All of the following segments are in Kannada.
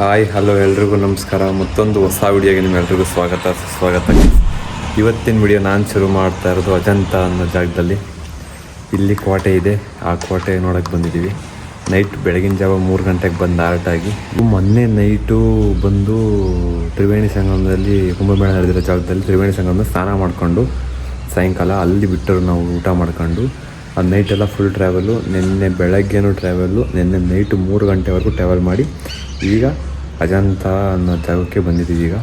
ಹಾಯ್ ಹಲೋ ಎಲ್ರಿಗೂ ನಮಸ್ಕಾರ. ಮತ್ತೊಂದು ಹೊಸ ವಿಡಿಯೋಗೆ ನಿಮ್ಮೆಲ್ರಿಗೂ ಸುಸ್ವಾಗತ. ಇವತ್ತಿನ ವಿಡಿಯೋ ನಾನು ಶುರು ಮಾಡ್ತಾ ಇರೋದು ಅಜಂತ ಅನ್ನೋ ಜಾಗದಲ್ಲಿ. ಇಲ್ಲಿ ಕೋಟೆ ಇದೆ, ಆ ಕೋಟೆ ನೋಡೋಕ್ಕೆ ಬಂದಿದ್ದೀವಿ. ನೈಟ್ ಬೆಳಗಿನ ಜಾವ 3 ಗಂಟೆಗೆ ಬಂದು ಆಗಿ ಮೊನ್ನೆ ನೈಟು ಬಂದು ತ್ರಿವೇಣಿ ಸಂಗಮದಲ್ಲಿ ಕುಂಭಮೇಳ ನಡೆದಿರೋ ಜಾಗದಲ್ಲಿ ತ್ರಿವೇಣಿ ಸಂಗಮದಲ್ಲಿ ಸ್ನಾನ ಮಾಡಿಕೊಂಡು ಸಾಯಂಕಾಲ ಅಲ್ಲಿ ಬಿಟ್ಟರು ನಾವು ಊಟ ಮಾಡ್ಕೊಂಡು. ಅದು ನೈಟೆಲ್ಲ ಫುಲ್ ಟ್ರಾವೆಲು. ನಿನ್ನೆ ಬೆಳಗ್ಗೆನೂ ಟ್ರಾವೆಲು, ನಿನ್ನೆ ನೈಟು 3 ಗಂಟೆವರೆಗೂ ಟ್ರಾವೆಲ್ ಮಾಡಿ ಈಗ ಅಜಂತ ಅನ್ನೋ ಜಾಗಕ್ಕೆ ಬಂದಿದ್ದೀವಿ. ಈಗ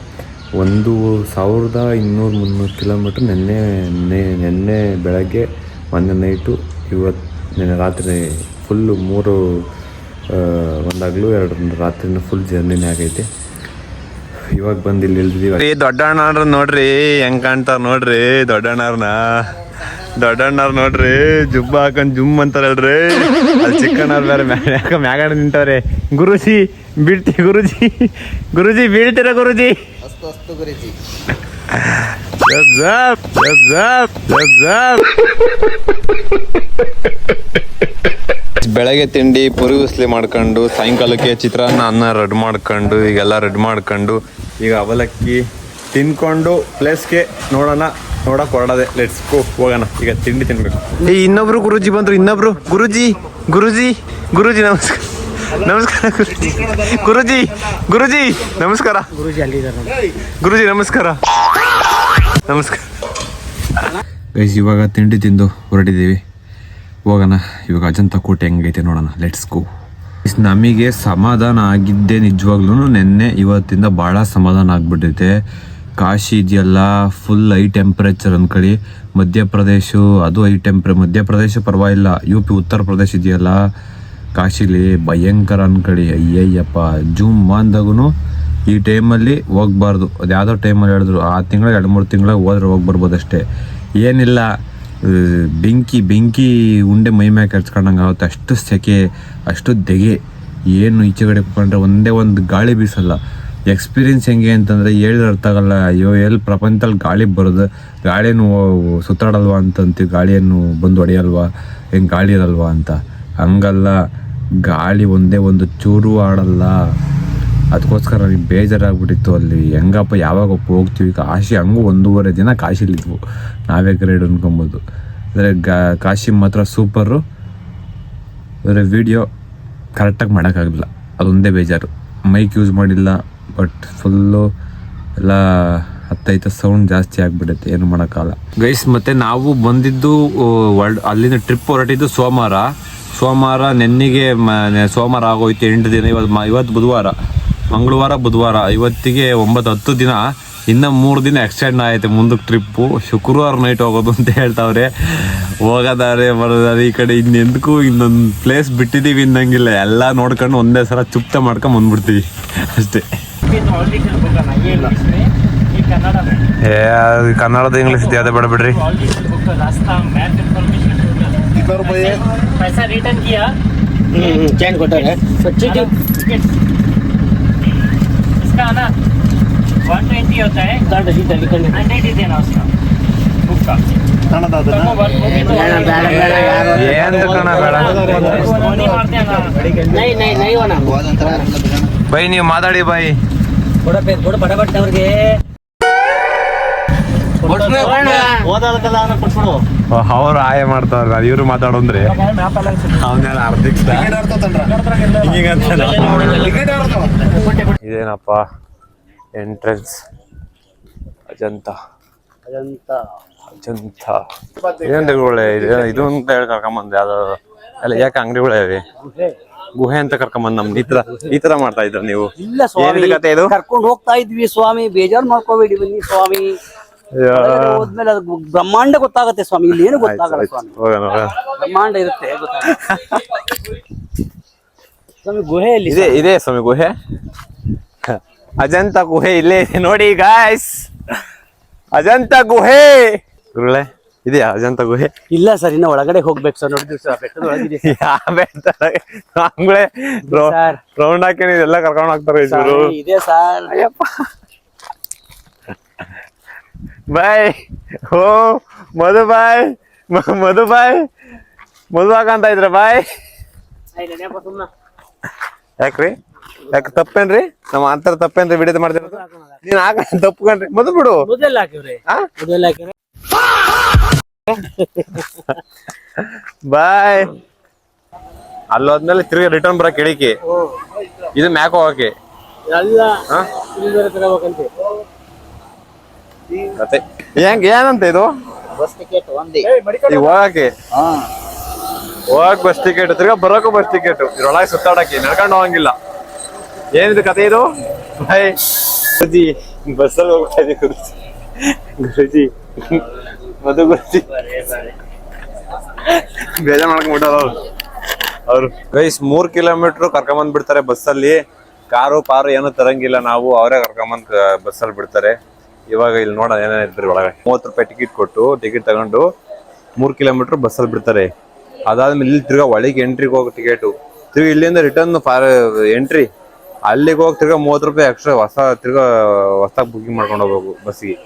1200-300 ಕಿಲೋಮೀಟ್ರ್ ನಿನ್ನೆ ಬೆಳಗ್ಗೆ, ಮೊನ್ನೆ ನೈಟು, ನಿನ್ನೆ ರಾತ್ರಿ ಫುಲ್ಲು 3 ಒಂದು ಹಗಲು 2 ರಾತ್ರಿನೂ ಫುಲ್ ಜರ್ನಿನೇ ಆಗೈತೆ. ಇವಾಗ ಬಂದು ಇಲ್ಲಿ ಇಳಿದಿದ್ದೀವಿ. ದೊಡ್ಡಣ್ಣವ್ರು ನೋಡ್ರಿ ಹೆಂಗೆ ಕಾಣ್ತಾರ ನೋಡ್ರಿ. ದೊಡ್ಡಣ್ಣವ್ರು ನೋಡ್ರಿ, ಜುಬ್ಬ ಹಾಕೊಂಡು ಜುಮ್ ಅಂತಾರಲ್ರಿ. ಅಲ್ಲಿ ಚಿಕ್ಕಣ್ಣವ್ರು ಬೇರೆ ಮ್ಯಾಗಡೆ ನಿಂತವ್ರೆ. ಗುರುಜಿ ಬೀಳ್ತೀರ ಗುರುಜಿ. ಬೆಳಗ್ಗೆ ತಿಂಡಿ ಪುರಿ ಉಸ್ಲಿ ಮಾಡ್ಕೊಂಡು, ಸಾಯಂಕಾಲಕ್ಕೆ ಚಿತ್ರಾನ್ನ ಅನ್ನ ರೆಡಿ ಮಾಡ್ಕೊಂಡು, ಈಗೆಲ್ಲ ರೆಡಿ ಮಾಡ್ಕೊಂಡು ಈಗ ಅವಲಕ್ಕಿ ತಿನ್ಕೊಂಡು ಪ್ಲೇಸ್ಗೆ ನೋಡಕ್ ಹೊರಡದೆ. ಲೆಟ್ಸ್ ಗೋ, ಹೋಗೋಣ. ಈಗ ತಿಂಡಿ ತಿನ್ಬೇಕು. ಇನ್ನೊಬ್ರು ಗುರುಜಿ ಬಂದ್ರು. ಗುರುಜಿ ನಮಸ್ಕಾರ. ಗುರುಜಿ ನಮಸ್ಕಾರ. ಗೈಸ್, ಇವಾಗ ತಿಂಡಿ ತಿಂದು ಹೊರಟಿದ್ದೀವಿ. ಹೋಗೋಣ. ಇವಾಗ ಅಜಂತ ಕೋಟೆ ಹೆಂಗೈತೆ ನೋಡೋಣ. Let's go. ನಮಗೆ ಸಮಾಧಾನ ಆಗಿದ್ದೆ ನಿಜವಾಗ್ಲೂ. ನಿನ್ನೆ ಇವತ್ತಿಂದ ಭಾಳ ಸಮಾಧಾನ ಆಗ್ಬಿಟ್ಟೈತೆ. ಕಾಶಿ ಇದೆಯಲ್ಲ, ಫುಲ್ ಹೈ ಟೆಂಪ್ರೇಚರ್ ಅಂದ್ಕೊಳ್ಳಿ. ಮಧ್ಯಪ್ರದೇಶ ಅದು ಹೈ ಮಧ್ಯಪ್ರದೇಶ ಪರವಾಗಿಲ್ಲ. UP ಉತ್ತರ ಪ್ರದೇಶ ಇದೆಯಲ್ಲ, ಕಾಶಿಲಿ ಭಯಂಕರ ಅಂದ್ಕೊಳ್ಳಿ. ಅಯ್ಯಯ್ಯಪ್ಪ, ಜೂನ್ ಮಾನ್ದಾಗೂ ಈ ಟೈಮಲ್ಲಿ ಹೋಗ್ಬಾರ್ದು. ಅದು ಯಾವುದೋ ಟೈಮಲ್ಲಿ ಹೇಳಿದ್ರು, ಆ ತಿಂಗಳ 2-3 ತಿಂಗಳಿಗೆ ಹೋದ್ರೆ ಹೋಗಿ ಬರ್ಬೋದು ಅಷ್ಟೇ. ಏನಿಲ್ಲ, ಬೆಂಕಿ ಉಂಡೆ ಮೈ ಮ್ಯಾಕೆ ಹಚ್ಕೊಂಡಂಗೆ ಆಗುತ್ತೆ. ಅಷ್ಟು ಸೆಕೆ, ಅಷ್ಟು ದೆಗೆ. ಏನು ಈಚೆ ಕಡೆ ಕುತ್ಕೊಂಡ್ರೆ ಒಂದು ಗಾಳಿ ಬೀಸಲ್ಲ. ಎಕ್ಸ್ಪೀರಿಯನ್ಸ್ ಹೆಂಗೆ ಅಂತಂದರೆ ಹೇಳಿದ್ರೆ ಅರ್ಥ ಆಗಲ್ಲ. ಅಯ್ಯೋ, ಎಲ್ಲಿ ಪ್ರಪಂಚದಲ್ಲಿ ಗಾಳಿ ಬರೋದು, ಗಾಳಿಯನ್ನು ಸುತ್ತಾಡಲ್ವಾ ಅಂತಂತೀವಿ. ಗಾಳಿಯನ್ನು ಬಂದು ಹೊಡೆಯಲ್ವಾ, ಹೆಂಗೆ ಗಾಳಿ ಇರಲ್ವಾ ಅಂತ. ಹಂಗಲ್ಲ, ಗಾಳಿ ಒಂದು ಚೂರು ಆಡಲ್ಲ. ಅದಕ್ಕೋಸ್ಕರ ನನಗೆ ಬೇಜಾರಾಗ್ಬಿಟ್ಟಿತ್ತು. ಅಲ್ಲಿ ಹೆಂಗಪ್ಪ ಯಾವಾಗ ಹೋಗ್ತೀವಿ ಕಾಶಿ. ಹಂಗೂ 1.5 ದಿನ ಕಾಶಿಲಿದ್ವು. ನಾವೇ ಗ್ರೇಡ್ ಅನ್ಕೊಬೋದು. ಅಂದರೆ ಕಾಶಿ ಮಾತ್ರ ಸೂಪರು. ಅಂದರೆ ವೀಡಿಯೋ ಕರೆಕ್ಟಾಗಿ ಮಾಡೋಕ್ಕಾಗಲಿಲ್ಲ, ಅದೊಂದೇ ಬೇಜಾರು. ಮೈಕ್ ಯೂಸ್ ಮಾಡಿಲ್ಲ, ಬಟ್ ಫುಲ್ಲು ಎಲ್ಲ ಹತ್ತೈತೆ, ಸೌಂಡ್ ಜಾಸ್ತಿ ಆಗಿಬಿಡುತ್ತೆ, ಏನು ಮಾಡೋಕ್ಕಾಗಲ್ಲ ಗೈಸ್. ಮತ್ತು ನಾವು ಬಂದಿದ್ದು ಅಲ್ಲಿಂದ ಟ್ರಿಪ್ ಹೊರಟಿದ್ದು ಸೋಮವಾರ. ನೆನ್ನೆಗೆ ಸೋಮವಾರ ಆಗೋಯ್ತು 8 ದಿನ. ಇವತ್ತು ಮಂಗಳವಾರ ಬುಧವಾರ, ಇವತ್ತಿಗೆ 9-10 ದಿನ. ಇನ್ನು 3 ದಿನ ಎಕ್ಸ್ಟೆಂಡ್ ಆಯ್ತು ಮುಂದಕ್ಕೆ ಟ್ರಿಪ್ಪು. ಶುಕ್ರವಾರ ನೈಟ್ ಹೋಗೋದು ಅಂತ ಹೇಳ್ತಾವ್ರೆ. ಹೋಗೋದಾರೆ ಬರೋದಾರೆ. ಈ ಕಡೆ ಇನ್ನೆಂದಕ್ಕೂ ಇನ್ನೊಂದು ಪ್ಲೇಸ್ ಬಿಟ್ಟಿದ್ದೀವಿ ಇನ್ನಂಗಿಲ್ಲ. ಎಲ್ಲ ನೋಡ್ಕೊಂಡು ಒಂದೇ ಸಲ ಚುಪ್ತ ಮಾಡ್ಕೊಂಡು ಬಂದ್ಬಿಡ್ತೀವಿ ಅಷ್ಟೇ. ಕನ್ನಡದ ಇಂಗ್ಲೀಷ್ ಇದೆ, ಅದೇ ಬೇಡ ಬಿಡ್ರಿ. ना 120 होता है, 100 देना उसका बुक का। नहीं होना भाई, ನೀವು ಮಾತಾಡಿ ಬಾಯಿ. ಅವ್ರಿಗೆ ಅವ್ರು ಆಯ ಮಾಡ್ತಾರ, ಇವ್ರು ಮಾತಾಡೋಂದ್ರೆ ಇದೇನಪ್ಪ ಎಂಟ್ರೆನ್ಸ್. ಅಜಂತ ಏನಂದ್ರೆ ಇದು ಅಂತ ಹೇಳಿ ಕರ್ಕೊಂಬಂದು ಯಾವ್ದು ಅಲ್ಲ, ಯಾಕೆ ಅಂಗಡಿಗಳೇ ಇವೆ, ಗುಹೆ ಅಂತ ಕರ್ಕೊಂಬಂದ್ ನಮ್ದು ಈ ತರ ಮಾಡ್ತಾ ಇದ್ರ ನೀವು? ಇಲ್ಲ ಸ್ವಾಮಿ, ಕರ್ಕೊಂಡು ಹೋಗ್ತಾ ಇದ್ವಿ ಸ್ವಾಮಿ, ಬೇಜಾರು ಮಾಡ್ಕೋಬೇಡಿ, ಬನ್ನಿ ಸ್ವಾಮಿ. ಹೋದ್ಮೇಲೆ ಅದು ಬ್ರಹ್ಮಾಂಡ ಗೊತ್ತಾಗತ್ತೆ ಸ್ವಾಮಿ. ಇಲ್ಲಿ ಏನು ಗೊತ್ತಾಗಲ್ಲ ಸ್ವಾಮಿ, ಬ್ರಹ್ಮಾಂಡ ಇರುತ್ತೆ ಸ್ವಾಮಿ. ಗುಹೆಯಲ್ಲಿ ಇದೆ ಸ್ವಾಮಿ ಗುಹೆ. ಅಜಂತ ಗುಹೆ ಇಲ್ಲೇ ಇದೆ ನೋಡಿ ಗಾಯ್ಸ್. ಅಜಂತ ಗುಹೆ ಗುರುಳೆ ಇದೆಯಾ? ಅಜಂತ ಗುಹೆ ಇಲ್ಲ ಸರ್, ಇನ್ನ ಒಳಗಡೆ ಹೋಗ್ಬೇಕು ಸರ್. ನೋಡಿದ್ವಿ ಸರ್, ಬೆಟ್ಟದೊಳಗಿದೆ. ರೌಂಡ್ ಹಾಕಿ ಎಲ್ಲ ಕರ್ಕೊಂಡು ಹೋಗ್ತಾರೆ ಇದೆ ಸರ್. ಅಯ್ಯಪ್ಪ ಬಾಯ್. ಓ ಮಧು ಬಾಯ್, ಮಧು ಹಾಕಂತ ಇದ್ರ ಬಾಯ್. ಯಾಕ್ರಿ ಯಾಕೆ ತಪ್ಪೇನ್ರಿ ನಮ್ಮ ಅಂತರ ತಪ್ಪೇನ್ರಿ ವಿಡಿಯೋ ಮಾಡ್ತಿರೋದು ನೀನ್ ಹಾಕ ತಪ್ಪು ಮೊದಲು ಬಿಡು ಮೊದಲ ಹಾಕಿವ್ರಿ ಮೊದಲ ಹಾಕಿವ್ರಿ ಬಾಯ್ ಅಲ್ಲೋದ್ಮೇಲೆ ತಿರ್ಗಿ ರಿಟರ್ನ್ ಬರಕ್ ಹೇಳಿಕೆ ಇದು ಮ್ಯಾಕ್ ಹೋಗಕ್ಕೆ ಎಲ್ಲ ತಗೋಬೇಕಂತ ಮತ್ತೆ ಹೆಂಗ್ ಏನಂತ ಇದು ಬಸ್ ಟಿಕೆಟ್ ಒಂದೇ ಈಗ ಹೋಗಕ್ಕೆ ಹೋಗಕ್ ಬಸ್ ಟಿಕೆಟ್ ತಿರ್ಗಾ ಬರೋಕು ಬಸ್ ಟಿಕೆಟ್ ಇದ್ರೊಳಗೆ ಸುತ್ತಾಡಕ್ಕೆ ನಡ್ಕೊಂಡು ಹೋಗಂಗಿಲ್ಲ ಏನಿದು ಕತೆ ಇದು ಬಾಯ್ ಗುರುಜಿ ಬಸ್ಸಲ್ಲಿ ಹೋಗ್ತಾ ಇದೆ ಗುರುಜಿ ಮಧು ಗುರುಜಿ ಬೇಜಾರ್ ಮಾಡ್ಕೊಂಡ್ಬಿಟ್ಟಾರ ಅವ್ರು ಗೈಸ್ 3 ಕಿಲೋಮೀಟರ್ ಕರ್ಕೊಂಬಂದ್ ಬಿಡ್ತಾರೆ ಬಸ್ಸಲ್ಲಿ ಕಾರು ಪಾರು ಏನು ತರಂಗಿಲ್ಲ ನಾವು ಅವರೇ ಕರ್ಕೊಂಬಂದ್ ಬಸ್ಸಲ್ಲಿ ಬಿಡ್ತಾರೆ ಇವಾಗ ಇಲ್ಲಿ ನೋಡ ಏನೇನಿದ್ರಿ ಒಳಗಡೆ 30 ರೂಪಾಯಿ ಟಿಕೆಟ್ ಕೊಟ್ಟು ಟಿಕೆಟ್ ತಗೊಂಡು 3 ಕಿಲೋಮೀಟರ್ ಬಸ್ಸಲ್ಲಿ ಬಿಡ್ತಾರೆ ಅದಾದ್ಮೇಲೆ ಇಲ್ಲಿ ತಿರ್ಗಾ ಒಳಗೆ ಎಂಟ್ರಿಗೆ ಹೋಗೋ ಟಿಕೆಟು ತಿರ್ಗಿ ಇಲ್ಲಿಂದ ರಿಟರ್ನ್ ಎಂಟ್ರಿ ಅಲ್ಲಿಗೆ ಹೋಗಿ ತಿರ್ಗಾ 30 ರೂಪಾಯಿ ಎಕ್ಸ್ಟ್ರಾ ತಿರ್ಗಾ ಹೊಸದಾಗಿ ಬುಕಿಂಗ್ ಮಾಡ್ಕೊಂಡು ಹೋಗ್ಬೇಕು ಬಸ್ಸಿಗೆ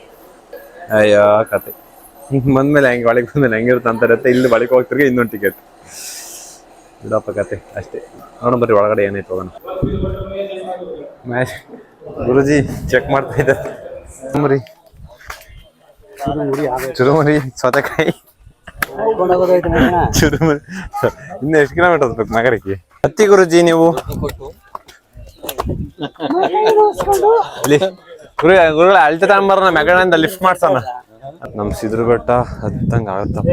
ಅಯ್ಯೋ ಕತೆ ಬಂದ್ಮೇಲೆ ಹೆಂಗೆ ಒಳಗೆ ಬಂದ್ಮೇಲೆ ಹೆಂಗಿರುತ್ತೆ ಅಂತ ಇರುತ್ತೆ ಇಲ್ಲಿ ಒಳಗೆ ಹೋಗಿ ತಿರ್ಗಿ ಇನ್ನೊಂದು ಟಿಕೆಟ್ ಬಿಡಪ್ಪ ಕತೆ ಅಷ್ಟೇ ನೋಡೋಣ ಬರ್ರಿ ಒಳಗಡೆ ಏನೈತೆ ಹೋಗೋಣ ಮ್ಯಾಚ್ ಗುರುಜಿ ಚೆಕ್ ಮಾಡ್ತಾ ಇದ್ದಾರೆ ಚುರುಮುರಿ ಸೌತೆಕಾಯಿ ಚುರುಮುರಿ ಇನ್ನು ಎಷ್ಟು ಕಿಲೋಮೀಟರ್ ಬೇಕು ನಗರಕ್ಕೆ ಹತ್ತಿ ಗುರುಜಿ ನೀವು ಗುರುಗಳ ಅಳ್ತೆ ತಗೊಂಬರ ಮೆಗಳಿಂದ ಲಿಫ್ಟ್ ಮಾಡ್ಸೋಣ ನಮ್ ಸಿದ್ರು ಬೆಟ್ಟ ಹತ್ತಂಗ ಆಗತ್ತಪ್ಪ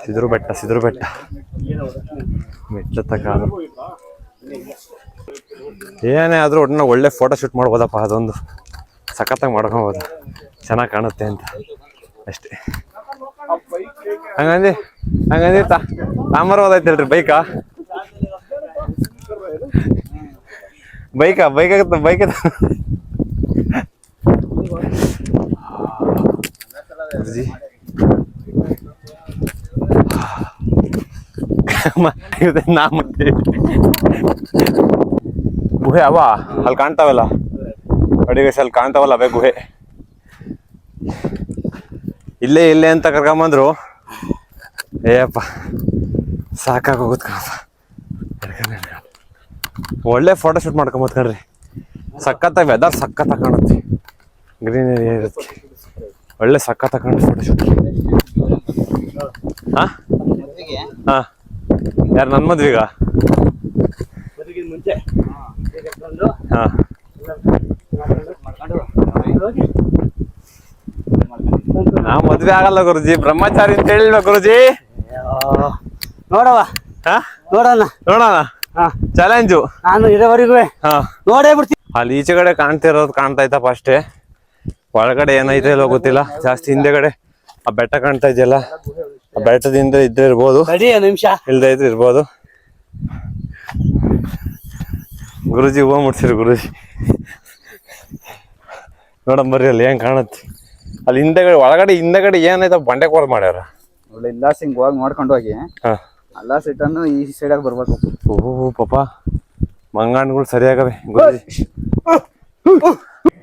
ಸಿದ್ರು ಬೆಟ್ಟ ಮೆಟ್ಲತ್ತ ಕಾಲು ಏನೇ ಆದ್ರೂ ಒಟ್ಟಿನ ಒಳ್ಳೆ ಫೋಟೋ ಶೂಟ್ ಮಾಡ್ಬೋದಪ್ಪ ಅದೊಂದು ಸಖತ್ತಾಗಿ ಮಾಡ್ಕೊಬೋದು ಚೆನ್ನಾಗಿ ಕಾಣುತ್ತೆ ಅಂತ ಅಷ್ಟೇ ಹಂಗಂದಿ ತಾಂಬರ್ಬೋದಾಯ್ತಲ್ರಿ ಬೈಕ ಗುಹೆ ಅವ ಅಲ್ಲಿ ಕಾಣ್ತಾವಲ್ಲ ಅಡಿಗೆ ಅಲ್ಲಿ ಕಾಣ್ತಾವಲ್ಲ ಅವೇ ಗುಹೆ ಇಲ್ಲೇ ಅಂತ ಕರ್ಕೊಂಬಂದ್ರು ಏಯಪ್ಪ ಸಾಕಾಗೋಗುತ್ತೆ ಕಣಪ್ಪ ಒಳ್ಳೆ ಫೋಟೋ ಶೂಟ್ ಮಾಡ್ಕೊಂಬತ್ ಕಣ್ರಿ ಸಖತ್ತಾಗಿ ವೆದರ್ ಸಖತ್ತಾಗಿ ಕಾಣುತ್ತೆ ಗ್ರೀನರಿ ಇರುತ್ತೆ ಒಳ್ಳೆ ಸಖತ್ತಾಗಿ ಕಾಣುತ್ತೆ ಫೋಟೋ ಶೂಟ್ ಹಾ ಯಾರು ನನ್ನ ಮದ್ವಿಗ ಹಾ ನಾ ಮದ್ವೆ ಆಗಲ್ಲ ಗುರುಜಿ ಬ್ರಹ್ಮಚಾರಿ ಅಂತ ಹೇಳಿಲ್ವಾ ಗುರುಜಿ ನೋಡವ ನೋಡೋಣ ಚಾಲೆಂಜು ನಾನು ಇರೋವರೆಗೂ ನೋಡೇ ಬಿಡ್ತೀನಿ ಅಲ್ಲಿ ಈಚೆ ಕಡೆ ಕಾಣ್ತಿರೋದು ಕಾಣ್ತಾ ಇತ್ತಪ್ಪ ಅಷ್ಟೇ ಒಳಗಡೆ ಏನೈತೆ ಇಲ್ಲೋ ಗೊತ್ತಿಲ್ಲ ಜಾಸ್ತಿ ಹಿಂದೆಗಡೆ ಆ ಬೆಟ್ಟ ಕಾಣ್ತಾ ಇದೆಯಲ್ಲ ಆ ಬೆಟ್ಟದಿಂದ ಇದ್ರೆ ಇರ್ಬೋದು ನಿಮಿಷ ಇಲ್ದೇ ಇದ್ರೆ ಇರ್ಬೋದು ಗುರುಜಿ ಹೂವು ಮುಡ್ಸಿರಿ ಗುರುಜಿ ನೋಡಂಬರ್ರಿ ಅಲ್ಲಿ ಏನ್ ಕಾಣುತ್ತೆ ಅಲ್ಲಿ ಒಳಗಡೆ ಹಿಂದೆಗಡೆ ಏನೈತ ಬಂಡೆ ಕೋಲ್ ಮಾಡ್ಯಾರ ಒಳ್ಳೆ ಇಲ್ಲಾಸಿಂಗ್ ಹೋಗಿ ನೋಡ್ಕೊಂಡು ಹೋಗಿ ಅಲ್ಲ ಸಿಟ್ಟನ್ನು ಈ ಸೈಡಾಗ ಬರ್ಬೇಕು ಓಹೋ ಪಾಪ ಮಂಗಾಣ್ಗಳು ಸರಿಯಾಗವೆ ಗುರುಜಿ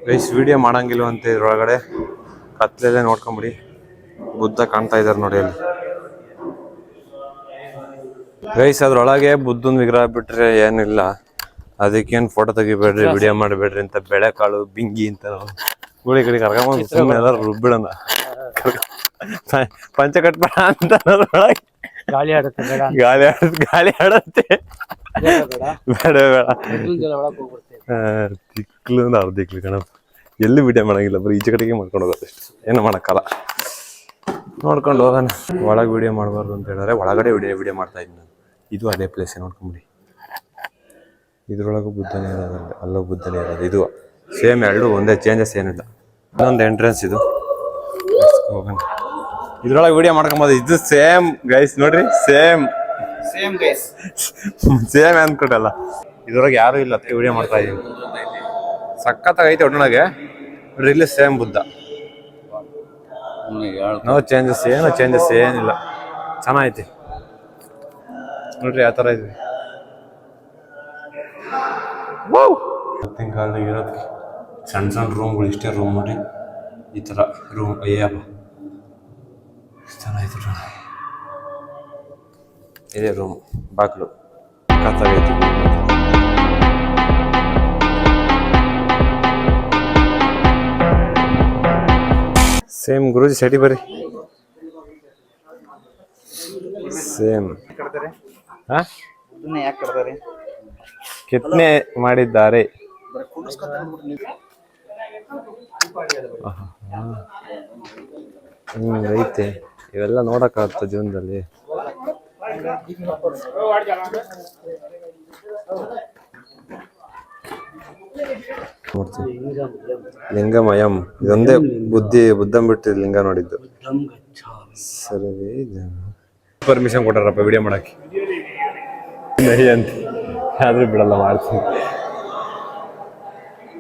ಗೈಸ್ ವಿಡಿಯೋ ಮಾಡಂಗಿಲ್ಲ ಅಂತ ಇದ್ರೊಳಗಡೆ ಕತ್ಲೆಲ್ಲೇ ನೋಡ್ಕೊಂಬಿಡಿ ಬುದ್ಧ ಕಾಣ್ತಾ ಇದಾರೆ ನೋಡಿ ಅಲ್ಲಿ ಗೈಸ್ ಅದ್ರೊಳಗೆ ಬುದ್ಧನ ವಿಗ್ರಹ ಬಿಟ್ರೆ ಏನಿಲ್ಲ ಅದಕ್ಕೇನು ಫೋಟೋ ತೆಗಿಬೇಡ್ರಿ ವಿಡಿಯೋ ಮಾಡಬೇಡ್ರಿ ಅಂತ ಬೆಳೆಕಾಳು ಬಿಂಗಿ ಅಂತ ಗುಳಿ ಕಡೆ ಕರ್ಕೊಂಬಂದು ಸುಮ್ಮನೆ ಎಲ್ಲರೂ ರುಬ್ಬಿಡೋಣ ಪಂಚ ಕಟ್ಬೇಡ ಅಂತ ಗಾಳಿ ಆಡುತ್ತೆ ಗಾಳಿ ಆಡತ್ತೆ ಬೇಡ ತಿಕ್ಲು ಅಂದ್ರೆ ಅರ್ಧ ಇಕ್ಲಿ ಕಣಪ್ಪ ಎಲ್ಲಿ ವಿಡಿಯೋ ಮಾಡಂಗಿಲ್ಲ ಬರೀ ಈಚೆ ಕಡೆಗೆ ಮಾಡ್ಕೊಂಡು ಹೋಗೋದು ಅಷ್ಟೇ ಏನು ಮಾಡೋಕ್ಕಲ್ಲ ನೋಡ್ಕೊಂಡು ಹೋಗೋಣ ಒಳಗೆ ವಿಡಿಯೋ ಮಾಡಬಾರ್ದು ಅಂತ ಹೇಳಿದ್ರೆ ಒಳಗಡೆ ವಿಡಿಯೋ ಮಾಡ್ತಾ ಇದ್ದೀನಿ ನಾನು ಇದು ಅದೇ ಪ್ಲೇಸ್ ನೋಡ್ಕೊಂಬಿಡಿ ಇದ್ರೊಳಗೂ ಬುದ್ಧನೇ ಇರೋದು ಅಲ್ಲೂ ಬುದ್ಧನೇ ಇರೋದು ಇದು ಸೇಮ್ ಎರಡು ಒಂದೇ ಚೇಂಜಸ್ ಏನಿಲ್ಲ ಇನ್ನೊಂದು ಎಂಟ್ರೆನ್ಸ್ ಇದು ಹೋಗೋಣ ಇದ್ರೊಳಗೆ ವಿಡಿಯೋ ಮಾಡ್ಕೊಂಬೋದು ಇದು ಸೇಮ್ ಗೈಸ್ ನೋಡ್ರಿ ಸೇಮ್ ಅಂದ್ಕೊಟ್ಟಲ್ಲ ಇದ್ರೊಳಗೆ ಯಾರು ಇಲ್ಲ ಅದಕ್ಕೆ ವಿಡಿಯೋ ಮಾಡ್ತಾ ಇದೀವಿ ಸಖತ್ತಾಗೈತೆ ಒಟ್ಟೊಳಗೆ ನೋಡ್ರಿ ಇಲ್ಲಿ ಸೇಮ್ ಬುದ್ಧ ನೋ ಚೇಂಜಸ್ ಏನಿಲ್ಲ ಚೆನ್ನಾಗೈತಿ ನೋಡ್ರಿ ಯಾವ ಥರ ಇದ್ವಿ ಮತ್ತಿನ ಕಾಲದಾಗ ಇರೋದಕ್ಕೆ ಸಣ್ಣ ರೂಮ್ಗಳು ಇಷ್ಟೇ ರೂಮ್ ನೋಡಿ ಈ ಥರ ರೂಮ್ ಅಯ್ಯಪ್ಪ ಚೆನ್ನಾಗಿತ್ತು ಇದೇ ರೂಮ್ ಬಾಗಿಲು ಸಖತ್ತಾಗೈತಿ. ಸೇಮ್ ಗುರುಜಿ ಸೆಟಿ ಬರ್ರಿ. ಸೇಮ್ ಕೆತ್ತನೆ ಮಾಡಿದ್ದಾರೆ. ಐತೆ ಇವೆಲ್ಲ ನೋಡಕ್ಕಾಗತ್ತ ಜೀವನದಲ್ಲಿ. ಲಿಂಗಮಯಂ ಇದೊಂದೇ ಬುದ್ಧಂ ಬಿಟ್ಟು ಲಿಂಗ ನೋಡಿದ್ದು. ಸರಿ ಪರ್ಮಿಷನ್ ಕೊಟ್ಟಾರಪ್ಪ ವಿಡಿಯೋ ಮಾಡಕ್ಕೆ ಅಂತ, ಆದ್ರೂ ಬಿಡಲ್ಲ ಮಾಡ್ತೀನಿ.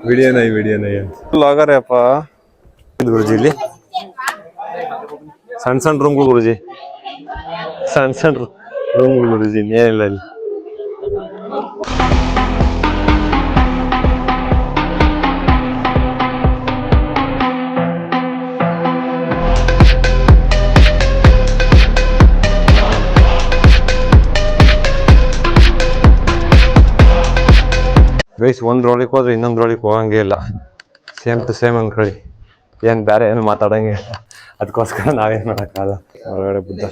ವಿಡಿಯೋ ನೈ ಅಂತ ಲಾಗರೇ ಅಪ್ಪ. ಗುರುಜಿ ಇಲ್ಲಿ ಸಣ್ಣ ರೂಮ್ಗಳು ಗುರುಜಿ, ಸಣ್ಣ ರೂಮ್ಗಳು ಗುರುಜಿ, ಇನ್ನೇನಿಲ್ಲ ಇಲ್ಲಿ. ಗೈಸ್ ಒಂದು ರೋಳಿಗೆ ಹೋದ್ರೆ ಇನ್ನೊಂದು ರೋಳಿಗೆ ಹೋಗಂಗೆ ಇಲ್ಲ. ಸೇಮ್ ಟು ಸೇಮ್ ಅನ್ಕೊಳ್ಳಿ, ಏನು ಬೇರೆ ಏನು ಮಾತಾಡಂಗೆ ಇಲ್ಲ. ಅದಕ್ಕೋಸ್ಕರ ನಾವೇನು ಮಾಡೋಕ್ಕಾಗಲ್ಲ. ಹೊರಗಡೆ ಬುದ್ಧ.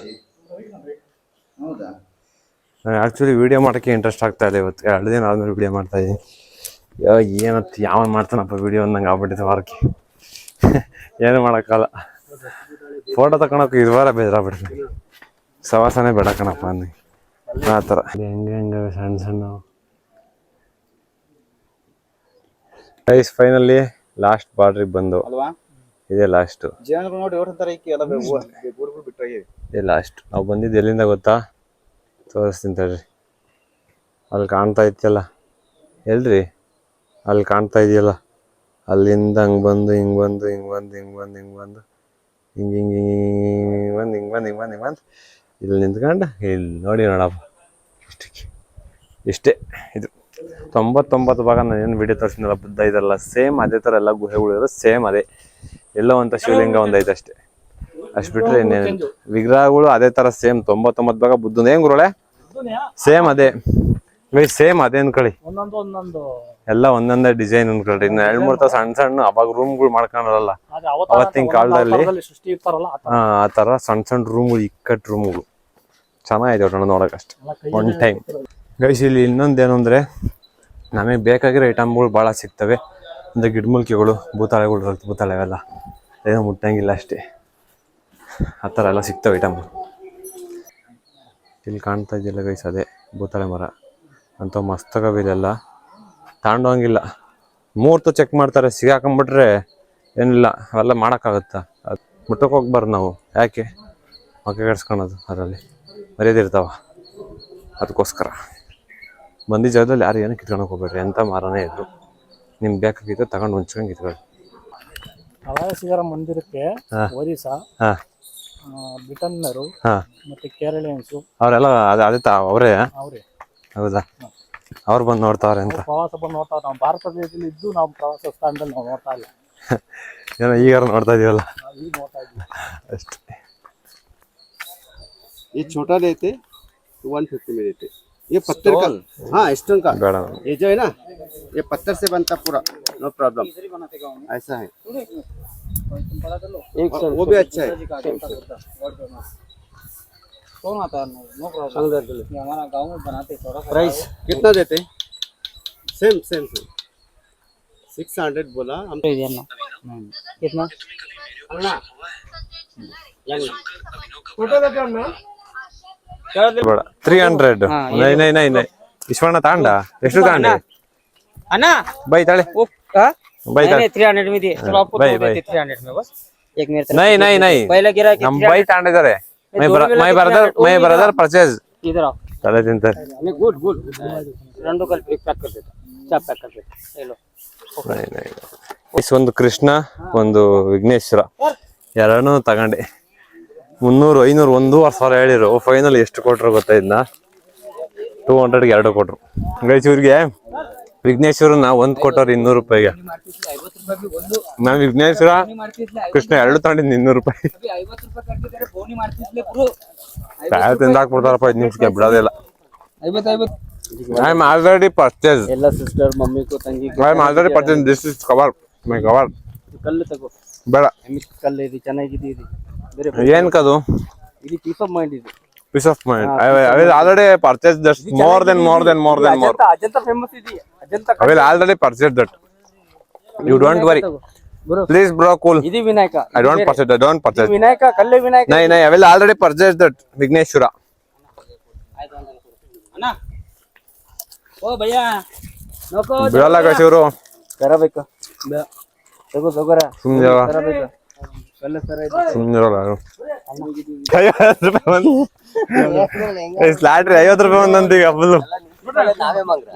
ನಾನು ಆ್ಯಕ್ಚುಲಿ ವೀಡಿಯೋ ಮಾಡೋಕ್ಕೆ ಇಂಟ್ರೆಸ್ಟ್ ಆಗ್ತಾ ಇಲ್ಲ. ಇವತ್ತು 2 ದಿನ ಆದ್ಮೇಲೆ ವೀಡಿಯೋ ಮಾಡ್ತಾ ಇದ್ದೀನಿ. ಏನತ್ತು ಯಾವನ್ ಮಾಡ್ತಾನಪ್ಪ ವೀಡಿಯೋ ಅಂದಂಗೆ ಆಗ್ಬಿಟ್ಟಿದೆ ವಾರಕ್ಕೆ. ಏನು ಮಾಡೋಕ್ಕಲ್ಲ. ಫೋಟೋ ತಗೊಳಕ್ಕೆ ಇದುವಾರ ಬೇಜಾರಾಗ್ಬಿಡ್ತೀನಿ. ಸವಾಸನೆ ಬೇಡ ಕಣಪ್ಪ ಅಂದು ಆ ಥರ. ಹೆಂಗೆ ಸಣ್ಣ ಗೈಸ್ ಫೈನಲಿ ಲಾಸ್ಟ್ ಬಾರ್ಡ್ರಿಗೆ ಬಂದು ಇದೇ ಲಾಸ್ಟ್. ಇದೇ ಲಾಸ್ಟ್. ನಾವು ಬಂದಿದ್ದು ಎಲ್ಲಿಂದ ಗೊತ್ತಾ? ತೋರಿಸ್ತೀನಿ ತಡ್ರಿ. ಅಲ್ಲಿ ಕಾಣ್ತಾ ಇತ್ತಲ್ಲ, ಎಲ್ರಿ ಅಲ್ಲಿ ಕಾಣ್ತಾ ಇದೆಯಲ್ಲ, ಅಲ್ಲಿಂದ ಹಂಗೆ ಬಂದು ಹಿಂಗೆ ಬಂದು ಇಲ್ಲಿ ನಿಂತ್ಕೊಂಡು ಇಲ್ಲಿ ನೋಡಪ್ಪ. ಇಷ್ಟೇ ಇದು 99 ಭಾಗ ನಾನು ಏನು ವಿಡಿಯೋ ತೋರಿಸಿದ್ನಲ್ಲ ಬುದ್ಧ ಇದೆಲ್ಲ ಸೇಮ್ ಅದೇ ಥರ ಎಲ್ಲ ಗುಹೆಗಳು ಇರೋ ಸೇಮ್ ಅದೇ. ಎಲ್ಲೋ ಅಂತ ಶಿವಲಿಂಗ ಒಂದೈತೆ ಅಷ್ಟೇ, ಅಷ್ಟು ಬಿಟ್ಟರೆ ಇನ್ನೇನು ವಿಗ್ರಹಗಳು ಅದೇ ಥರ ಸೇಮ್ 99 ಭಾಗ ಬುದ್ಧನ ಹೆಂಗ್ ಗುರುಳೆ ಸೇಮ್ ಅದೇ. ಸೇಮ್ ಅದೇ ಅನ್ಕೊಳ್ಳಿ, ಎಲ್ಲ ಒಂದೊಂದೇ ಡಿಸೈನ್ ಅನ್ಕೊಳ್ರಿ. ಇನ್ನು 2-3 ತರ ಸಣ್ಣ ಅವಾಗ ರೂಮ್ಗಳು ಮಾಡ್ಕೊಂಡಲ್ಲ ಅವತ್ತಿನ ಕಾಲದಲ್ಲಿ, ಆ ತರ ಸಣ್ಣ ರೂಮ್ಗಳು, ಇಕ್ಕಟ್ಟು ರೂಮ್ಗಳು ಚೆನ್ನಾಗಿದೆ ಒಟ್ಟು ನೋಡೋಕಷ್ಟೆ ಒನ್ ಟೈಮ್. ಗೈಸ್ ಇಲ್ಲಿ ಇನ್ನೊಂದೇನು ಅಂದರೆ ನಮಗೆ ಬೇಕಾಗಿರೋ ಐಟಮ್ಗಳು ಭಾಳ ಸಿಗ್ತವೆ. ಅಂದರೆ ಗಿಡಮೂಲಿಕೆಗಳು, ಭೂತಾಳೆ ಅವೆಲ್ಲ ಏನೋ ಮುಟ್ಟಂಗಿಲ್ಲ ಅಷ್ಟೇ, ಆ ಥರ ಎಲ್ಲ ಸಿಗ್ತವೆ ಐಟಮ್ಗಳು. ಇಲ್ಲಿ ಕಾಣ್ತಾ ಇದೆಯಲ್ಲ ಗೈಸ್ ಅದೇ ಭೂತಾಳೆ ಮರ ಅಂತ ಮಸ್ತಗವಿದೆಲ್ಲ. ತಾಂಡೋಂಗಿಲ್ಲ, ಮುಹೂರ್ತ ಚೆಕ್ ಮಾಡ್ತಾರೆ, ಸಿಗಾಕೊಂಬಿಟ್ರೆ ಏನಿಲ್ಲ ಅವೆಲ್ಲ ಮಾಡೋಕ್ಕಾಗುತ್ತಾ? ಅದು ಮುಟ್ಟಕ್ಕೆ ಹೋಗ್ಬಾರ್ದು ನಾವು. ಯಾಕೆ ಮಕ್ಕ ಕೆಡ್ಸ್ಕೊಳೋದು? ಅದರಲ್ಲಿ ಮರ್ಯಾದಿರ್ತಾವ. ಅದಕ್ಕೋಸ್ಕರ ಬಂದಿ ಜಾಗದಲ್ಲಿ ಯಾರು ಏನಕ್ಕೆ ಕಿತ್ಕೊಳಕ್ಕೆ ಹೋಗ್ಬೇಡ್ರಿ. ಎಂಥ ಮರನೇ ಇದ್ರು ನಿಮ್ಗೆ ಬೇಕಾಗಿತ್ತು ತಗೊಂಡು ಹೊಂಚ್ಕೊಂಡು ಕಿತ್ಕೊಳ್ಳಿ. ಹಳಸಿಗರ ಮಂದಿರಕ್ಕೆ ಒರಿಸ್ಸಾ, ಬ್ರಿಟನ್ನರು ಮತ್ತೆ ಕೇರಳಿಯನ್ಸು ಅವರೆಲ್ಲ ಅದೇ ಅವರೇ. ಹೌದಾ? ಅವ್ರು ಬಂದು ನೋಡ್ತಾವ್ರೆ ಅಂತ ಪ್ರವಾಸ ಬಂದು ನೋಡ್ತಾವ್ರೆ. ನಾವು ಭಾರತ ದೇಶದಲ್ಲಿ ಇದ್ದು ನಾವು ಪ್ರವಾಸ ಸ್ಥಾನದಲ್ಲಿ ನಾವು ನೋಡ್ತಾ ಇಲ್ಲ. ಏನೋ ಈಗ ನೋಡ್ತಾ ಇದೀವಲ್ಲ ಈಗ ನೋಡ್ತಾ ಇದ್ವಿ ಅಷ್ಟೇ. ये छोटा लेते 150 में देते. ये पत्थर का, हाँ स्टोन का, ये जो है ना ये पत्थर से बनता पूरा, नो प्रॉब्लम, ऐसा है. वो भी अच्छा है. कौन आता है? नो प्रॉब्लम, हमारा गांव में बनाते. थोड़ा प्राइस कितना देते? सेम 600 बोला हम. कितना? ಬೇಡ 300. ನೈ ವಿಶ್ವಣ್ಣ ತಾಂಡ ಎಷ್ಟು ತಾಂಡ ಅಣ್ಣ ಬೈ ತಾಳೆ ಬೈ ತಾಳೆ 300 में दिए. चलो आपको भाई, दो देते 300 में बस. एक मेरे तरफ नहीं पहला गिरा कि ನಮ್ ಬೈ ತಾಂಡಿದ್ದಾರೆ. ಮೈ ಬ್ರದರ್ ಪರ್ಚೇಸ್ इधर आओ. ತಲೆ ತಿಂತಾರೆ. गुड रंडो कल पैक कर देता, चाप पैक कर देता. ले लो. ಒಂದು ಕೃಷ್ಣ, ಒಂದು ವಿಘ್ನೇಶ್ವರ, ಎರಡನ್ನೂ ತಗೊಂಡೆ. 300, 500, 1,500 ಹೇಳಿರು. ಫೈನಲ್ ಎಷ್ಟು ಕೊಟ್ರು ಗೊತ್ತಾ? ಇದನ್ನ 200ಗೆ 2 ಕೊಟ್ರು. ಗೈಸ್ ಇವ್ರಿಗೆ ವಿಘ್ನೇಶ್ವರನ 1 ಕೊಟ್ಟವ್ರು 200 ರೂಪಾಯಿಗೆ. ನಾನು ವಿಘ್ನೇಶ್ವರ ಕೃಷ್ಣ 2 ತಗೊಂಡಿದ್ದು 200 ರೂಪಾಯಿ. ತಿಂದಾಕ್ಬಿಡ್ತಾರಪ್ಪ 5 ನಿಮಿಷಕ್ಕೆ ಬಿಡೋದಿಲ್ಲ. I am already purchased. ಎಲ್ಲ ಸಿಸ್ಟರ್ ಮಮ್ಮಿ ಕೋ ತಂಗಿ I am already purchased. This is cover. My cover. ಕಲ್ಲು ತಗೋ ಬೇಡ. ಕಲ್ಲು ಇದು ಚೆನ್ನಾಗಿದೆ ಇದು ಬೇರೆ ಏನಕ್ಕದು? ಇದು ಪೀಸ್ ಆಫ್ ಮೈಂಡ್ ಇದು. Peace of mind. I will already purchased that. More than more. Ajanta famous ಇದೆ Ajanta I will already purchase that. You don't worry. Guru Please bro, cool. ಇದು Vinayaka I don't purchase. I don't purchase. Vinayaka ಕಲ್ಲು Vinayaka No, I will already purchase that. Vigneshwara. ಅಣ್ಣ ಓ ಭಯ್ಯ ನೋಕೋ ಬಿಡಲ್ಲ ಕಶಿವರು. ತರಬೇಕು ತಗೋ ತಗೋರ ಸುಮ್ಮನೆ ತರಬೇಕು ಕಲ್ಲು ತರ ಇದೆ ಸುಮ್ಮನಿರೋಲ್ಲ ಯಾರು. 50 ರೂಪಾಯಿ ಒಂದು ಸ್ಲಾಟ್ರಿ 50 ರೂಪಾಯಿ ಒಂದಂತ ಈಗ ಫುಲ್ಲು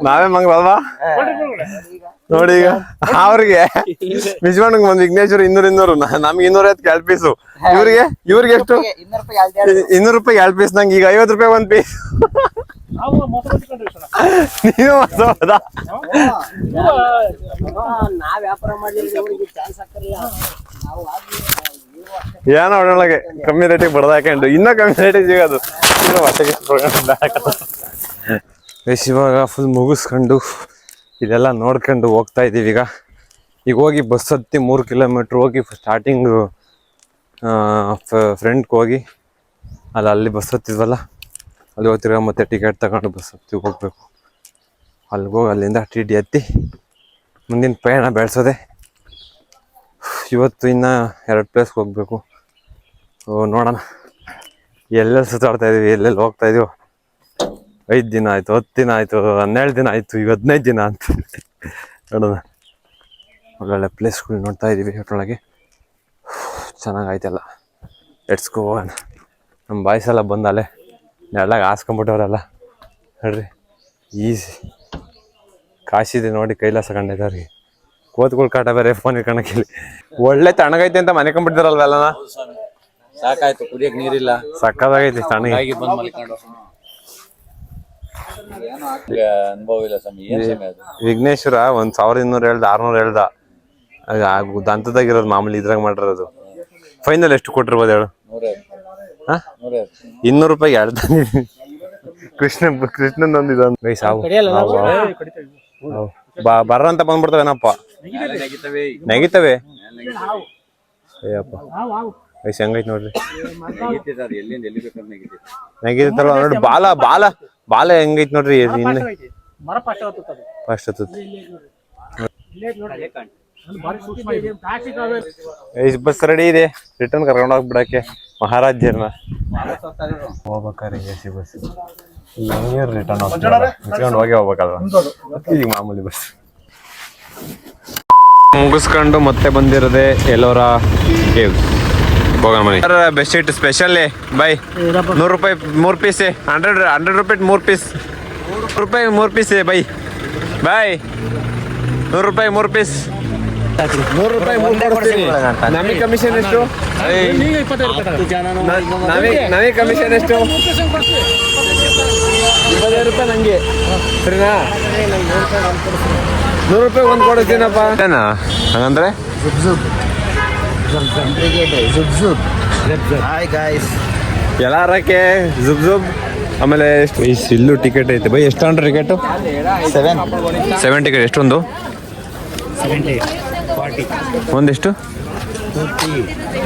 ನಾವೇ ಮಂಗಲ್ವಾ ನೋಡಿ ಈಗ ಅವ್ರಿಗೆ ಮಿಜ್ವಾಣಿಗೆ ಒಂದು ವಿಘ್ನೇಶ್ವರ 200 ನಮ್ಗೆ 250 2 ಪೀಸು ಇವ್ರಿಗೆ ಎಷ್ಟು 200 ರೂಪಾಯಿ 2 ಪೀಸ್ ನಂಗೆ ಈಗ 50 ರೂಪಾಯಿ ಒಂದು ಪೀಸ್ ನೀನು ಮೋಸವಾದ ನಾವ್ ವ್ಯಾಪಾರ ಮಾಡ್ಲಿಕ್ಕೆ ಚಾನ್ಸ್ ಆಗ್ತಿಲ್ಲ ಏನೋ ಒಳಗೆ ಕಮ್ಮಿ ರೇಟಿಗೆ ಬಡ್ದಾಕೊಂಡು ಇನ್ನೂ ಕಮ್ಮಿ ರೇಟಿಗೆ ಸಿಗೋದು ಇವಾಗ ಫುಲ್ ಮುಗಿಸ್ಕೊಂಡು ಇದೆಲ್ಲ ನೋಡ್ಕೊಂಡು ಹೋಗ್ತಾ ಇದ್ದೀವಿ ಈಗ ಹೋಗಿ ಬಸ್ ಹತ್ತಿ 3 ಕಿಲೋಮೀಟ್ರ್ ಹೋಗಿ ಸ್ಟಾರ್ಟಿಂಗು ಫ್ರೆಂಡ್ಗೆ ಹೋಗಿ ಅಲ್ಲಿ ಬಸ್ ಹತ್ತಿದ್ವಲ್ಲ ಅಲ್ಲಿ ಹೋಗ್ತಿರೋ ಮತ್ತೆ ಟಿಕೆಟ್ ತಗೊಂಡು ಬಸ್ ಹತ್ತಿ ಹೋಗ್ಬೇಕು. ಅಲ್ಲಿಗೆ ಹೋಗಿ ಅಲ್ಲಿಂದ ಟಿ ಹತ್ತಿ ಮುಂದಿನ ಪಯಣ ಬೆಳೆಸೋದೆ. ಇವತ್ತು ಇನ್ನೂ 2 ಪ್ಲೇಸ್ಗೆ ಹೋಗಬೇಕು. ನೋಡೋಣ ಎಲ್ಲೆಲ್ಲಿ ಸುತ್ತಾಡ್ತಾ ಇದೀವಿ, ಎಲ್ಲೆಲ್ಲಿ ಹೋಗ್ತಾ ಇದೀವೋ. 5 ದಿನ ಆಯಿತು, 10 ದಿನ ಆಯಿತು, 12 ದಿನ ಆಯಿತು, ಈಗ 15 ದಿನ ಅಂತ ನೋಡೋಣ. ಒಳ್ಳೊಳ್ಳೆ ಪ್ಲೇಸ್ಗಳು ನೋಡ್ತಾ ಇದ್ದೀವಿ ಒಟ್ಟೊಳಗೆ. ಚೆನ್ನಾಗೈತೆಲ್ಲ. ಲೆಟ್ಸ್ ಗೋ ಹೋಗೋಣ. ನಮ್ಮ ಬಾಯ್ಸ್ ಎಲ್ಲ ಬಂದಲ್ಲೇ ನೆರಳಾಗ ಹಾಸ್ಕೊಂಬಿಟ್ಟವ್ರಲ್ಲ ನೋಡ್ರಿ. ಈಸಿ ಕಾಶಿದೆ ನೋಡಿ, ಕೈಲಾಸ ಕಂಡೈತೆ ಅವ್ರಿಗೆ. ಕೋತ್ಗಳು ಕಾಟ ಬೇರೆ ಫೋನ್ ಇಟ್ಕೊಳಕಿಲ್ಲಿ. ಒಳ್ಳೆ ತಣ್ಣಗೈತೆ ಅಂತ ಮನೆ ಕಂಬಿಟ್ಟಿದಾರಲ್ವೆಲ್ಲ. ಸಾಕಾಯ್ತು, ಕುಡಿಯಕ್ ನೀರಿಲ್ಲ, ಸಕ್ಕದಾಗೈತಿ ತಣ್ಣಗೆ. ಅನುಭವ ಇಲ್ಲ ಸ್ವಾಮಿ. ಏನ್ ಸ್ವಾಮಿ ಅದು? ವಿಘ್ನೇಶ್ವರ 1200 ಹೇಳ್ದ, 600 ಹೇಳ್ದ. ದಂತದಾಗಿರೋದು ಮಾಮೂಲಿ ಇದ್ರಾಗ ಮಾಡಿರೋದು. ಫೈನಲ್ ಎಷ್ಟು ಕೊಟ್ಟಿರ್ಬೋದು ಹೇಳು? 200 ರೂಪಾಯಿ ಹೇಳ್ದ. ಕೃಷ್ಣಂದೊಂದು ಇದೊಂದು ಸಾವು ಬರ್ರಂತ ಬಂದ್ಬಿಡ್ತಾವೇನಪ್ಪ. ನೆಗಿತವೆ ಅಯ್ಯಪ್ಪ. ವಯಸ್ಸು ಹೆಂಗೈತೆ ನೋಡ್ರಿ. ನೆಗಿತಾರ ನೋಡಿ. ಬಾಲ ಹೆಂಗೈತೆ ನೋಡ್ರಿ. ಇನ್ನೇ ಫಸ್ಟ್ ಹತ್ತುತ್ತೆ. ಬಸ್ ರೆಡಿ ಇದೆ, ರಿಟರ್ನ್ ಕರ್ಕೊಂಡು ಹೋಗ್ಬಿಡಕ್ಕೆ ಮಹಾರಾಜ್ಯರ್ನ. ಹೋಗ್ಬೇಕಾರೆ ಎ ಸಿ ಬಸ್ ರಿಟರ್ನ್ ಮುಚ್ಕೊಂಡು ಹೋಗಿ ಹೋಗ್ಬೇಕಲ್ವ. ಈಗ ಮಾಮೂಲಿ ಬಸ್ ಮುಗಿಸ್ಕೊಂಡು ಮತ್ತೆ ಬಂದಿರೋದೆ ಎಲ್ಲೋರ ಕೇವ್ಸ್. ಹೋಗೋಣ ಮನೆ. ಬೆಸ್ಟ್ ಸ್ಪೆಷಲ್ ಬೈ 100 ರೂಪಾಯಿ 3 ಪೀಸ್. 100 ರೂಪಾಯಿ 3 ಪೀಸ್. 100 ರೂಪಾಯಿ 3 ಪೀಸ್ ಬೈ 100 ರೂಪಾಯಿ 3 ಪೀಸ್. 100 ರೂಪಾಯಿ 3 ಕೊಡ್ತೀನಿ. ನಮಗೆ ಕಮಿಷನ್ ಎಷ್ಟು? ನಮಗೆ ಕಮಿಷನ್ ಎಷ್ಟು? 25 ರೂಪಾಯಿ ನಂಗೆ, ಸರಿನಾ? 100 ರೂಪಾಯಿ ಒಂದು ಕೊಡ್ತೀನಪ್ಪ. ಏನಾ ಹಂಗಂದ್ರೆ ಎಲ್ಲಾರಕ್ಕೆ ಜುಬ್ ಆಮೇಲೆ ಇಲ್ಲೂ ಟಿಕೆಟ್ ಐತೆ ಬೈ. ಎಷ್ಟು ತಗೊಂಡ್ರೆ ಟಿಕೆಟು? 7 ಟಿಕೆಟ್. ಎಷ್ಟೊಂದು? ಒಂದೆಷ್ಟು?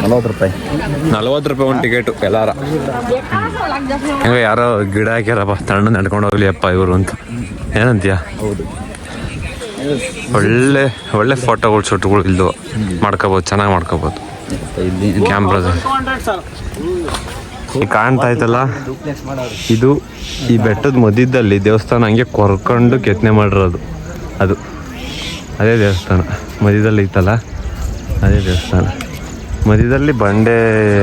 40 ರೂಪಾಯಿ. 40 ರೂಪಾಯಿ ಒಂದು ಟಿಕೆಟು ಎಲ್ಲಾರ. ಹೆಂಗ ಯಾರೋ ಗಿಡ ಹಾಕ್ಯಾರಪ್ಪ, ತಣ್ಣ ನಡ್ಕೊಂಡು ಹೋಗ್ಲಿ ಅಪ್ಪ ಇವರು ಅಂತ. ಏನಂತೀಯ? ಹೌದು, ಒಳ್ಳೆ ಫೋಟೋಗಳು ಶೂಟ್ಗಳು ಇಲ್ದು ಮಾಡ್ಕೋಬೋದು, ಚೆನ್ನಾಗಿ ಮಾಡ್ಕೋಬೋದು ಕ್ಯಾಮ್ರಾದಲ್ಲಿ. ಕಾಣ್ತಾ ಐತಲ್ಲ, ಇದು ಈ ಬೆಟ್ಟದ ಮಧ್ಯದಲ್ಲಿ ದೇವಸ್ಥಾನ ಹಂಗೆ ಕೊರ್ಕೊಂಡು ಕೆತ್ತನೆ ಮಾಡಿರೋದು. ಅದೇ ದೇವಸ್ಥಾನ ಮಧ್ಯದಲ್ಲಿ ಐತಲ್ಲ, ಅದೇ ದೇವಸ್ಥಾನ. ಮಧ್ಯದಲ್ಲಿ ಬಂಡೆ,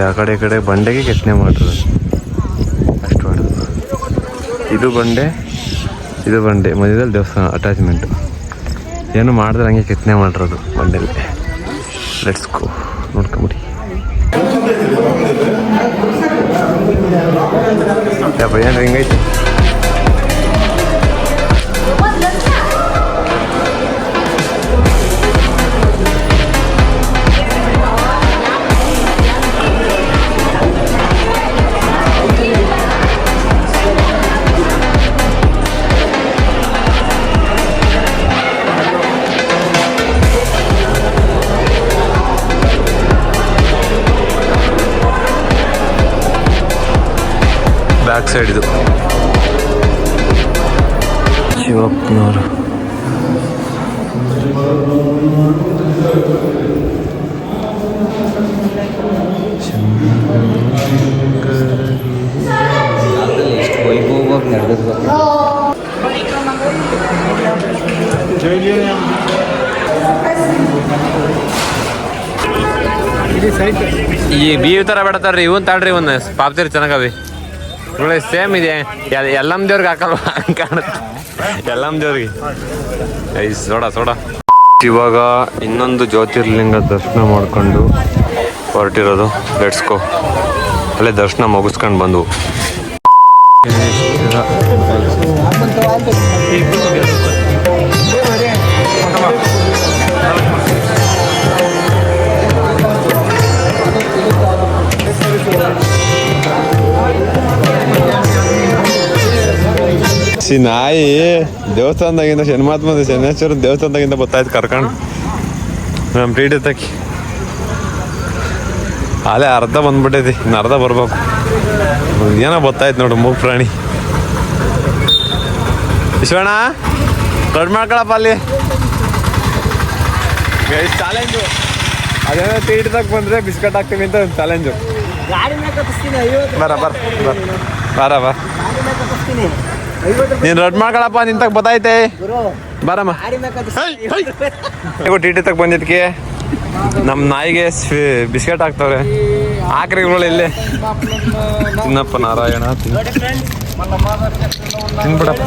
ಆ ಕಡೆ ಈ ಕಡೆ ಬಂಡೆಗೆ ಕೆತ್ತನೆ ಮಾಡಿರೋದು. ಅಷ್ಟು ಮಾಡೋದು. ಇದು ಬಂಡೆ ಮಧ್ಯದಲ್ಲಿ ದೇವಸ್ಥಾನ ಅಟ್ಯಾಚ್ಮೆಂಟು. ಏನು ಮಾಡಿದ್ರೆ ಹಂಗೆ ಕೆತ್ತನೆ ಮಾಡಿರೋದು ಬಂಡೆಯಲ್ಲಿ. Let's go ನೋಡ್ಕೊಂಬಿಡಿ. ಏನು ಹಿಂಗೈತೆ? ಬ್ಯಾಕ್ ಸೈಡ್ ಇದು ಶಿವಪ್ಪನವರು. ಎಷ್ಟು ವೈಭವವಾಗಿ ನಡೆದಿರ್ಬೇಕು. ಈ ಬೀವ್ ಥರ ಬೇಡತ್ತಾರ್ರಿ, ಇವನ್ ತಾಳ್ರಿ ಇವನ್ ಪಾಪ್ತಿರಿ ಚೆನ್ನಾಗವಿ ಒಳ್ಳೆ ಸೇಮ್ ಇದೆ. ಎಲ್ಲಮ್ಮ ದೇವ್ರಿಗೆ ಹಾಕಲ್ವಾ ಕಾಣುತ್ತೆ, ಎಲ್ಲಮ್ಮ ದೇವ್ರಿಗೆ. ಸೋಡ ಇವಾಗ ಇನ್ನೊಂದು ಜ್ಯೋತಿರ್ಲಿಂಗ ದರ್ಶನ ಮಾಡ್ಕೊಂಡು ಹೊರಟಿರೋದು. Let's go. ಅಲ್ಲೇ ದರ್ಶನ ಮುಗಿಸ್ಕೊಂಡು ಬಂದು ನಾಯಿ ದೇವಸ್ಥಾನದಾಗಿಂದ ಶನಿಮಾತ್ಮದ ಶನೇಶ್ವರ ದೇವಸ್ಥಾನದಾಗಿಂದ ಗೊತ್ತಾಯ್ತು ಕರ್ಕೊಂಡು ನಮ್ಮ ಪ್ರೀತಿ ತಕ್ಕಿ ಅಲ್ಲೇ ಅರ್ಧ ಬಂದ್ಬಿಟ್ಟೈತಿ, ಇನ್ನು ಅರ್ಧ ಬರ್ಬೇಕು. ಏನೋ ಗೊತ್ತಾಯ್ತು ನೋಡು ಮೂಗ್ ಪ್ರಾಣಿ. ವಿಶ್ವಣ್ಣ ದೊಡ್ಡ ಮಾಡ್ಕೊಳಪ್ಪ ಅಲ್ಲಿ ಚಾಲೆಂಜು. ಅದೇನೋ ತೀಟಿ ತಕ್ಕ ಬಂದರೆ ಬಿಸ್ಕಟ್ ಹಾಕ್ತೀವಿ ಅಂತ ಒಂದು ಚಾಲೆಂಜು. ಬರ ನೀನು ರಡ್ ಮಾಡ್ಕೊಳಪ್ಪ, ನಿಂತಾಗ ಬತ್ತೈತೆ ಬರಮ್ಮ. ಟಿಟಿ ತಕ್ಕ ಬಂದಿದ್ದಕ್ಕೆ ನಮ್ಮ ನಾಯಿಗೆ ಬಿಸ್ಕೆಟ್ ಹಾಕ್ತವ್ರೆ. ಹಾಕ್ರಿ ಇಲ್ಲೇ ತಿನ್ನಪ್ಪ ನಾರಾಯಣ ತಿನ್ಬಿಡಪ್ಪ.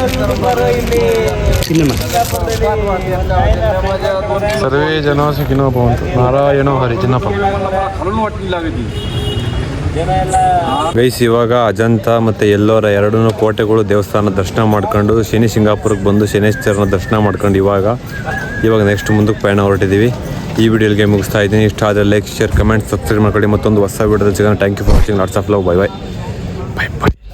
ಸರ್ವೇ ಜನ ಸುಖಿನೋ ಭವಂತು. ನಾರಾಯಣ ಹರಿ ತಿನ್ನಪ್ಪ. ಗೈಸ್ ಇವಾಗ ಅಜಂತ ಮತ್ತು ಎಲ್ಲೋರ ಎರಡೂ ಕೋಟೆಗಳು ದೇವಸ್ಥಾನ ದರ್ಶನ ಮಾಡ್ಕೊಂಡು ಶನಿ ಸಿಂಗಾಪುರಕ್ಕೆ ಬಂದು ಶನೇಶ್ವರನ ದರ್ಶನ ಮಾಡ್ಕೊಂಡು ಇವಾಗ ನೆಕ್ಸ್ಟ್ ಮುಂದಕ್ಕೆ ಪಯಣ ಹೊರಟಿದ್ದೀವಿ. ಈ ವಿಡಿಯೋಗೆ ಮುಗಿಸ್ತಾ ಇದ್ದೀನಿ. ಇಷ್ಟ ಆದರೆ ಲೈಕ್, ಶೇರ್, ಕಮೆಂಟ್, ಸಬ್ಸ್ಕ್ರೈಬ್ ಮಾಡ್ಕೊಳ್ಳಿ. ಮತ್ತೊಂದು ಹೊಸ ವಿಡಿಯೋದಲ್ಲಿ ಸಿಗೋಣ. Thank you for watching. Lots of love. Bye by.